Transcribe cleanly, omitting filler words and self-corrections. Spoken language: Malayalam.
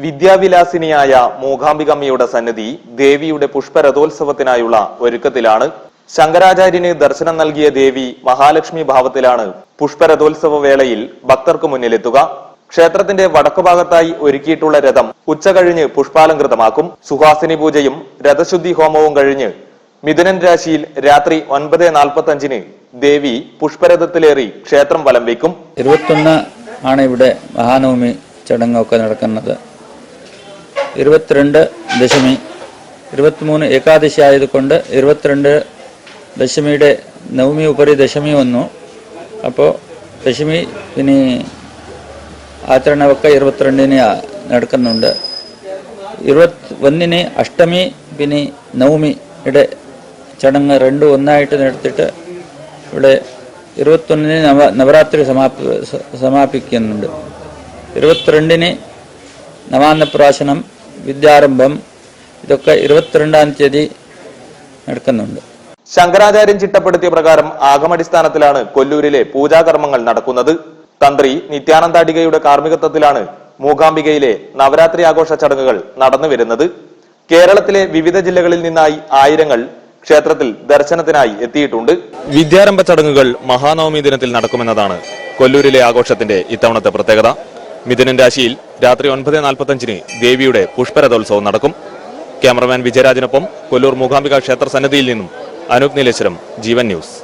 വിദ്യാവിലാസിനിയായ മൂകാംബികമ്മയുടെ സന്നിധി ദേവിയുടെ പുഷ്പരഥോത്സവത്തിനായുള്ള ഒരുക്കത്തിലാണ്. ശങ്കരാചാര്യന് ദർശനം നൽകിയ ദേവി മഹാലക്ഷ്മി ഭാവത്തിലാണ് പുഷ്പരഥോത്സവ വേളയിൽ ഭക്തർക്ക് മുന്നിലെത്തുക. ക്ഷേത്രത്തിന്റെ വടക്കുഭാഗത്തായി ഒരുക്കിയിട്ടുള്ള രഥം ഉച്ചകഴിഞ്ഞ് പുഷ്പാലങ്കൃതമാക്കും. സുഹാസിനി പൂജയും രഥശുദ്ധി ഹോമവും കഴിഞ്ഞ് മിഥുനൻ രാശിയിൽ രാത്രി 9:45 ദേവി പുഷ്പരഥത്തിലേറി ക്ഷേത്രം വലം വയ്ക്കും. 21 ആണ് ഇവിടെ മഹാനവമി ചടങ്ങൊക്കെ നടക്കുന്നത്. 22 ദശമി, 23 ഏകാദശി ആയതുകൊണ്ട് 22 ദശമിയുടെ നവമി ഉപരി ദശമി വന്നു. അപ്പോൾ ദശമി പിന്നെ ആചരണമൊക്കെ 22 നടക്കുന്നുണ്ട്. 21 അഷ്ടമി പിന്നെ നവമിയുടെ ചടങ്ങ് രണ്ടും ഒന്നായിട്ട് നടത്തിയിട്ട് ഇവിടെ 21 നവരാത്രി സമാപിക്കുന്നുണ്ട്. 22 നവാന്നപ്രാശനം, വിദ്യാരംഭം ഇതൊക്കെ 22-ാം തീയതി നടക്കുന്നുണ്ട്. ശങ്കരാചാര്യൻ ചിട്ടപ്പെടുത്തിയ പ്രകാരം ആഗമടിസ്ഥാനത്തിലാണ് കൊല്ലൂരിലെ പൂജാകർമ്മങ്ങൾ നടക്കുന്നത്. തന്ത്രി നിത്യാനന്ദാടികയുടെ കാർമ്മികത്വത്തിലാണ് മൂകാംബികയിലെ നവരാത്രി ആഘോഷ ചടങ്ങുകൾ നടന്നു വരുന്നത്. കേരളത്തിലെ വിവിധ ജില്ലകളിൽ നിന്നായി ആയിരങ്ങൾ ക്ഷേത്രത്തിൽ ദർശനത്തിനായി എത്തിയിട്ടുണ്ട്. വിദ്യാരംഭ ചടങ്ങുകൾ മഹാനവമി ദിനത്തിൽ നടക്കുമെന്നതാണ് കൊല്ലൂരിലെ ആഘോഷത്തിന്റെ ഇത്തവണത്തെ പ്രത്യേകത. മിഥുനൻ രാശിയിൽ രാത്രി 9:45 ദേവിയുടെ പുഷ്പരഥോത്സവം നടക്കും. ക്യാമറമാൻ വിജയരാജിനൊപ്പം കൊല്ലൂർ മൂകാംബിക ക്ഷേത്ര സന്നിധിയിൽ നിന്നും അനൂപ് നീലേശ്വരം, ജീവൻ ന്യൂസ്.